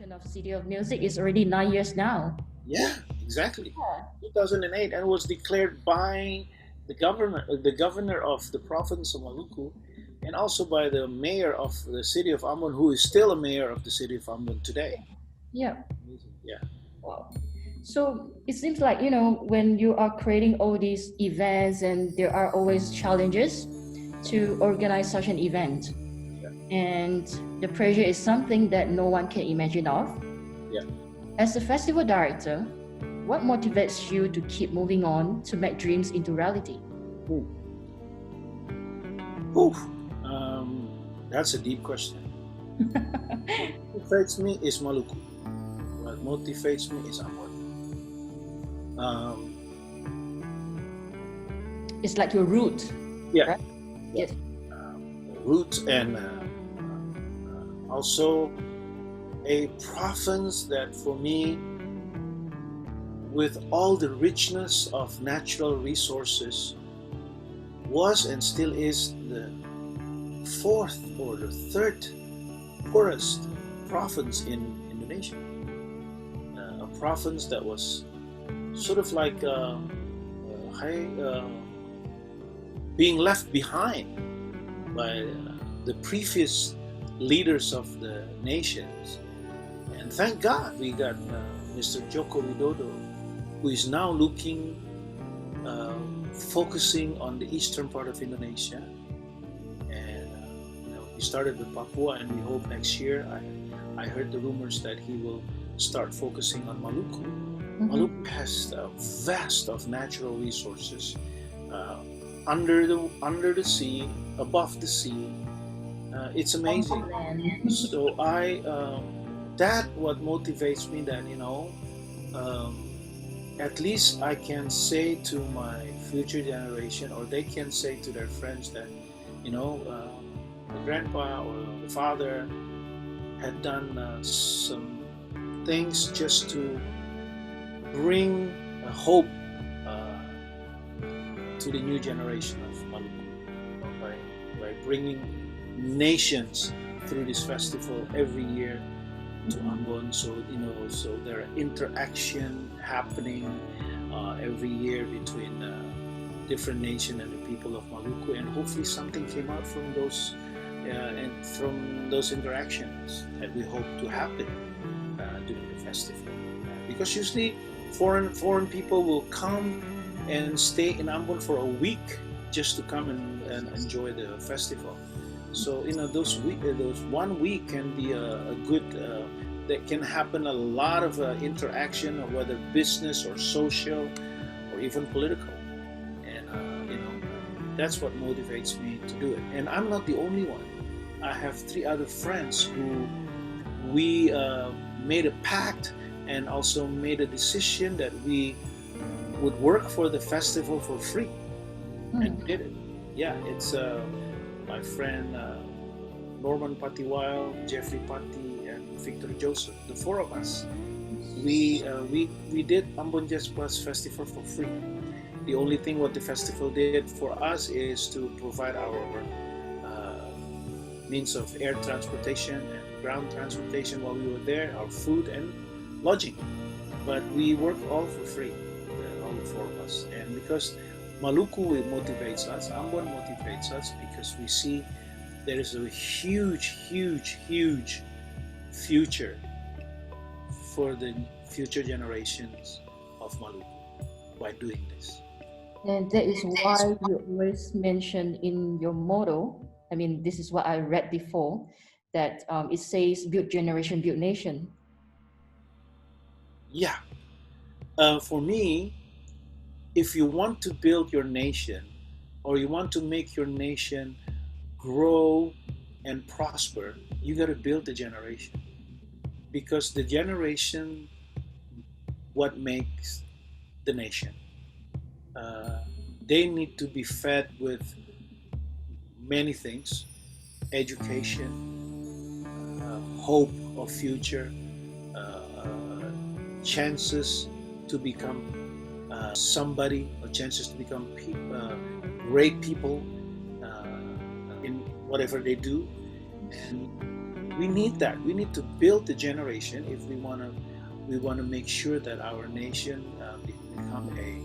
Speaking of City of Music, it's already 9 years now. Yeah, exactly. Yeah. 2008, and was declared by the governor of the province of Maluku, and also by the mayor of the city of Ambon, who is still a mayor of the city of Ambon today. Yeah. Amazing. Yeah. Wow. So it seems like, when you are creating all these events and there are always challenges to organize such an event. Yeah. And the pressure is something that no one can imagine of. Yeah. As a festival director, what motivates you to keep moving on to make dreams into reality? Ooh. Ooh. That's a deep question. What motivates me is Maluku. What motivates me is Ambon. Um, It's like your root, yeah. right? Yeah. Yes. Roots, and also a province that for me, with all the richness of natural resources, was and still is the fourth or the third poorest province in Indonesia. A province that was sort of like being left behind by the previous leaders of the nations. And thank God we got Mr. Joko Widodo, who is now focusing on the eastern part of Indonesia. And he started with Papua, and we hope next year. I heard the rumors that he will start focusing on Maluku. Mm-hmm. Maluku has a vast of natural resources under the sea, above the sea. It's amazing. So that what motivates me, that at least I can say to my future generation, or they can say to their friends that the grandpa or the father had done some things just to bring hope to the new generation of Maluku, by bringing nations through this festival every year to Ambon. So there are interaction happening every year between different nation and the people of Maluku, and hopefully something came out from those interactions that we hope to happen during the festival. Because usually foreign people will come and stay in Ambon for a week just to come and enjoy the festival. So those 1 week can be a good. That can happen a lot of interaction, whether business or social or even political, and that's what motivates me to do it. And I'm not the only one. I have 3 other friends who we made a pact and also made a decision that we would work for the festival for free, and did it. Yeah, it's my friend Norman Patiwal, Jeffrey Patti, and Victor Joseph. The 4 of us, we did Ambon Jazz Plus Festival for free. The only thing what the festival did for us is to provide our means of air transportation and ground transportation while we were there, our food and lodging. But we work all for free, all the 4 of us. And because Maluku motivates us, Ambon motivates us, because we see there is a huge, huge, huge future for the future generations of Maluku by doing this. And that is why you always mention in your motto, I mean, this is what I read before, that it says build generation, build nation. Yeah. For me, if you want to build your nation, or you want to make your nation grow and prosper, you got to build a generation. Because the generation, what makes the nation. They need to be fed with many things: education, hope of future, chances to become somebody, or chances to become great people in whatever they do. And we need that. We need to build the generation if we want to make sure that our nation become a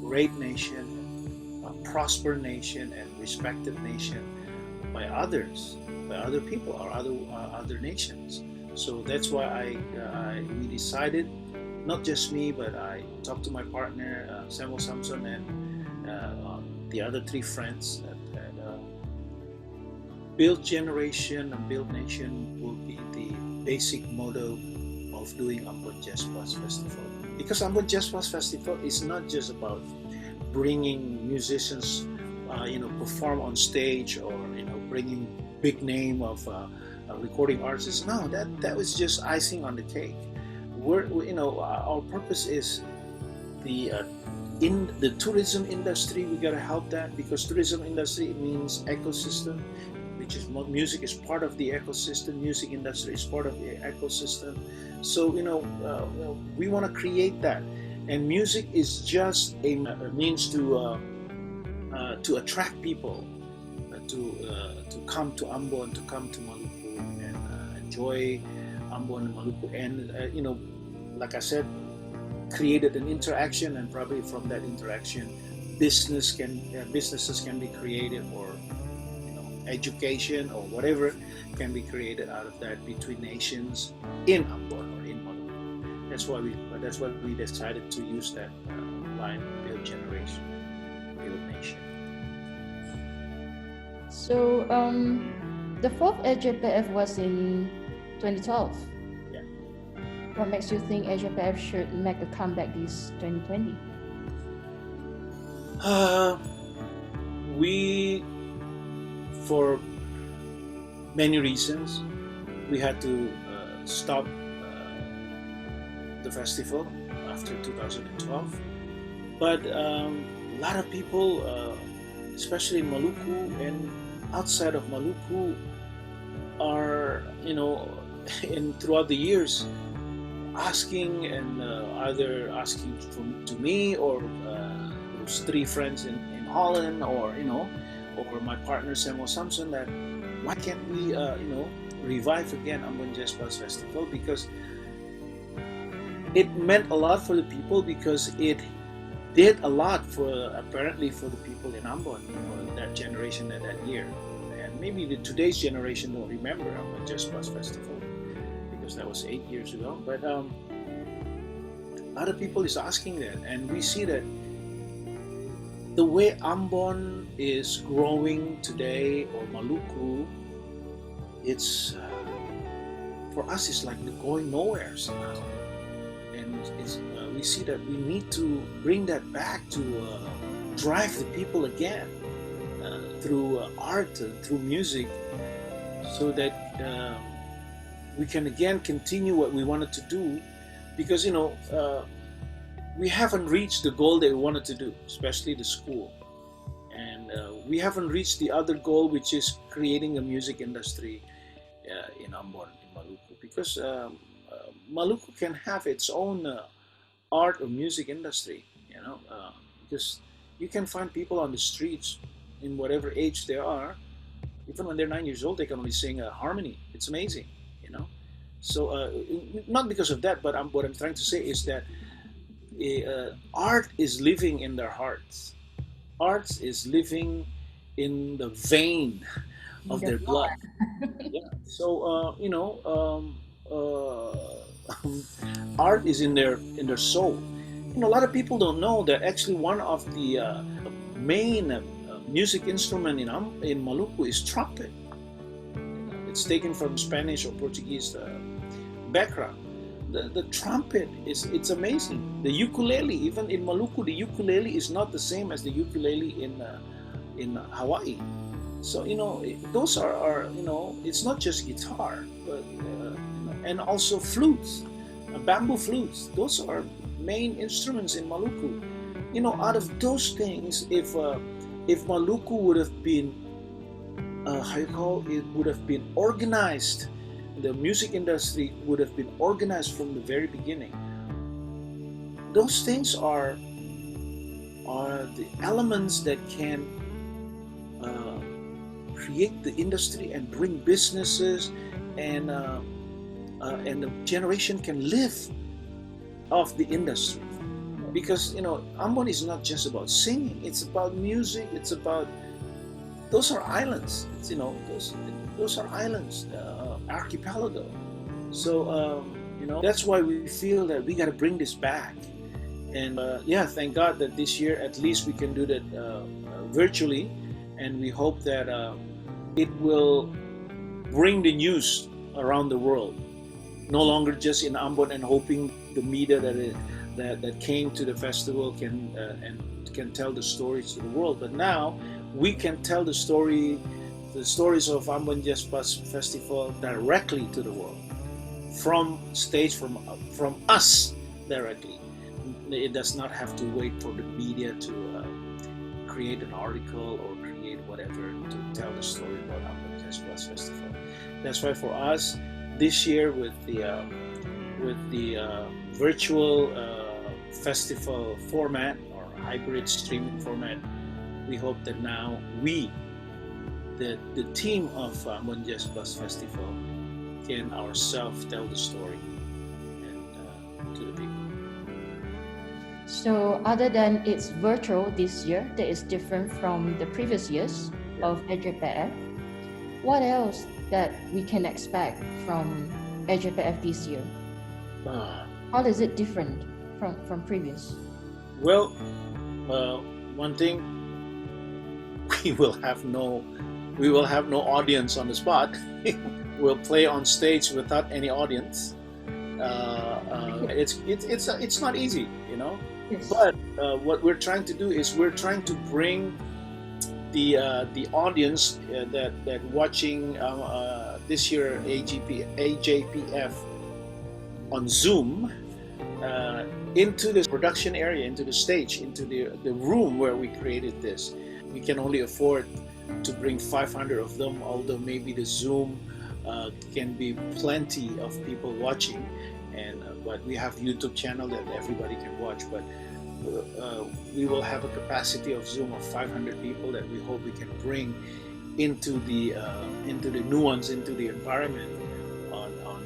great nation, a prosper nation, and respected nation by others, by other people or other nations. So that's why we decided, not just me, but I talked to my partner Samuel Samson and the other three friends that build generation and build nation will be the basic motto of doing Ambon Jazz Plus Festival. Because Ambon Jazz Plus Festival is not just about bringing musicians, perform on stage, or bringing big name of recording artists. No, that was just icing on the cake. Our purpose is in the tourism industry. We gotta help that, because tourism industry means ecosystem, which is music is part of the ecosystem. Music industry is part of the ecosystem. So we want to create that, and music is just a means to attract people to come to Ambon, to come to Maluku, and enjoy Ambon and Maluku, and like I said, created an interaction, and probably from that interaction, businesses can be created, or education or whatever can be created out of that between nations in Ambon or in Maluku. That's why we decided to use that line, build generation, build nation. So the fourth AJPF was in 2012. Yeah. What makes you think AJPF should make a comeback this 2020? For many reasons, we had to stop the festival after 2012. But a lot of people, especially in Maluku and outside of Maluku, are and throughout the years asking, and either asking to me or those three friends in Holland, or my partner Samuel Samson, that why can't we revive again Ambon Jazz Plus Festival, because it meant a lot for the people, because it did a lot apparently for the people in Ambon, that generation at that year. And maybe today's generation don't remember Ambon Jazz Plus Festival, because that was 8 years ago. But a lot of people is asking that, and we see that the way Ambon is growing today, or Maluku, it's for us it's like going nowhere somehow. And we see that we need to bring that back to drive the people again through art, through music, so that we can again continue what we wanted to do, because we haven't reached the goal that we wanted to do, especially the school, and we haven't reached the other goal, which is creating a music industry in Ambon, in Maluku, because Maluku can have its own art or music industry, because you can find people on the streets in whatever age they are, even when they're 9 years old, they can only sing a harmony. It's amazing, So not because of that, but what I'm trying to say is that art is living in their hearts. Art is living in the vein of their blood. Yeah. So art is in their soul. A lot of people don't know that actually one of the main music instrument in Maluku is trumpet. It's taken from Spanish or Portuguese background. The trumpet it's amazing. The ukulele, even in Maluku, the ukulele is not the same as the ukulele in Hawaii. So those are it's not just guitar, but and also flutes, bamboo flutes. Those are main instruments in Maluku. Out of those things, if Maluku would have been would have been organized, the music industry would have been organized from the very beginning. Those things are the elements that can create the industry and bring businesses and the generation can live off the industry. Because Ambon is not just about singing; it's about music. It's about those are islands. Those are islands, archipelago. So that's why we feel that we got to bring this back. And thank God that this year at least we can do that virtually, and we hope that it will bring the news around the world. No longer just in Ambon, and hoping the media that came to the festival can tell the stories to the world. But now we can tell the stories of Ambon Jazz Festival directly to the world, from us directly. It does not have to wait for the media to create an article or create whatever to tell the story about Ambon Jazz Festival. That's why for us this year with the virtual festival format or hybrid streaming format, we hope that now the team of Ambon Jazz Festival, can ourselves tell the story and to the people. So other than it's virtual this year, that is different from the previous years of AJPF, what else that we can expect from AJPF this year? How is it different from previous? Well, one thing, we will have no audience on the spot. We'll play on stage without any audience. It's not easy, Yes. But what we're trying to do is we're trying to bring the audience that watching this year AJPF on Zoom into the production area, into the stage, into the room where we created this. We can only afford to bring 500 of them, although maybe the Zoom can be plenty of people watching, but we have YouTube channel that everybody can watch. But we will have a capacity of Zoom of 500 people that we hope we can bring into the nuance, into the environment on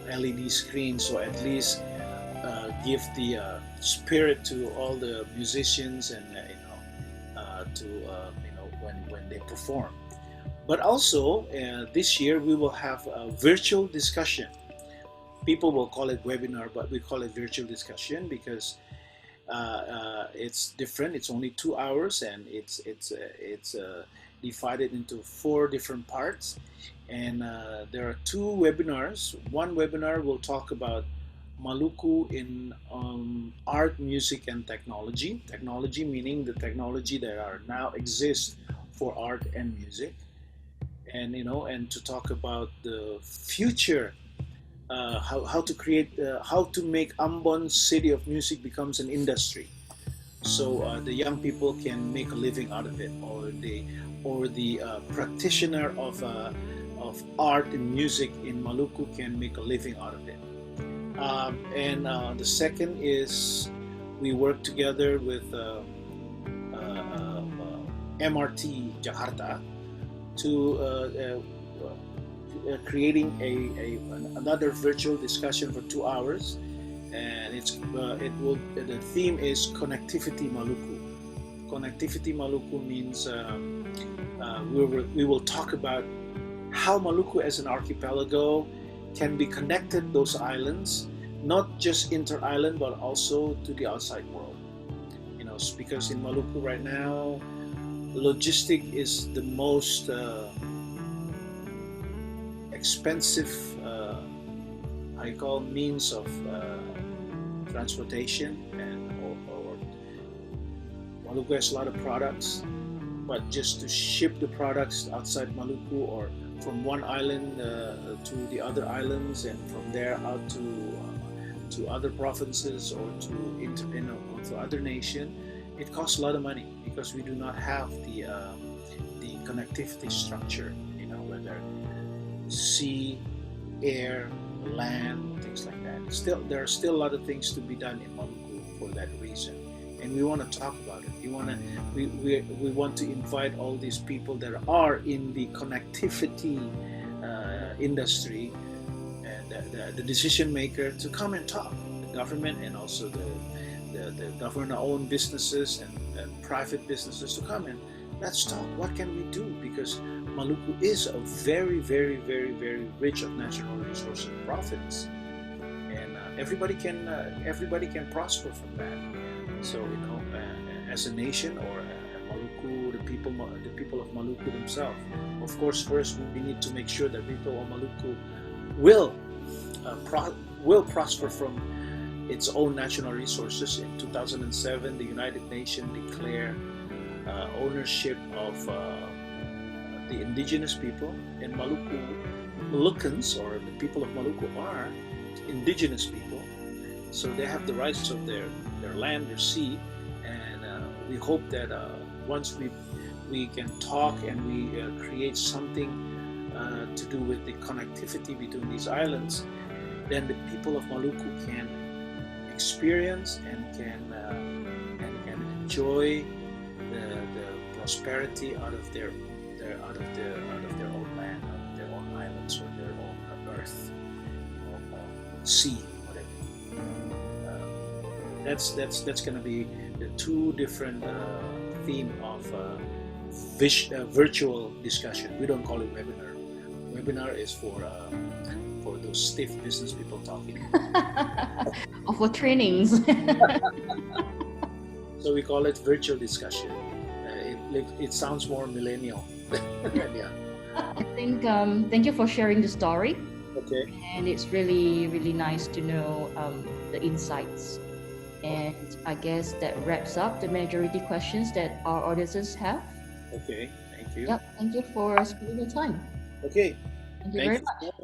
LED screens. So at least give the spirit to all the musicians and when they perform. But also this year we will have a virtual discussion. People will call it webinar, but we call it virtual discussion because it's different. It's only 2 hours, and it's divided into 4 different parts. And there are 2 webinars. One webinar will talk about Maluku in art, music, and technology. Technology meaning the technology that are now exists for art and music, and to talk about the future. How to create, how to make Ambon City of Music becomes an industry, so the young people can make a living out of it, or the practitioner of art and music in Maluku can make a living out of it. And the second is we work together with MRT Jakarta to creating another virtual discussion for 2 hours, and the theme is Connectivity Maluku. Connectivity Maluku means we will talk about how Maluku as an archipelago can be connected, those islands, not just inter-island but also to the outside world. Because in Maluku right now, logistic is the most expensive means of transportation, and or Maluku has a lot of products, but just to ship the products outside Maluku or from one island to the other islands, and from there out to other provinces or to other nation, it costs a lot of money because we do not have the connectivity structure, whether sea, air, land, things like that. There are still a lot of things to be done in Maluku for that reason, and we want to talk about it. We want to invite all these people that are in the connectivity industry and the decision maker to come and talk, the government and also the government-owned businesses and private businesses to come and let's talk. What can we do? Because Maluku is a very, very, very, very rich of natural resources and province, and everybody can prosper from that. So as a nation or Maluku, the people of Maluku themselves. Of course, first we need to make sure that people of Maluku will prosper from its own natural resources. In 2007, the United Nations declared ownership of the indigenous people, and Malukans, or the people of Maluku, are indigenous people, so they have the rights of their land, their sea, and we hope that once we can talk and we create something to do with the connectivity between these islands, then the people of Maluku can experience and can enjoy the prosperity out of their own land, out of their own islands, or their own earth, sea, whatever. That's going to be the two different theme of virtual discussion. We don't call it webinar. Webinar is for those stiff business people talking. Or for trainings. So we call it virtual discussion. It sounds more millennial. Yeah. I think thank you for sharing the story. Okay. And it's really, really nice to know the insights. And I guess that wraps up the majority questions that our audiences have. Okay. Thank you. Yep. Thank you for spending your time. Okay. Thank you very much.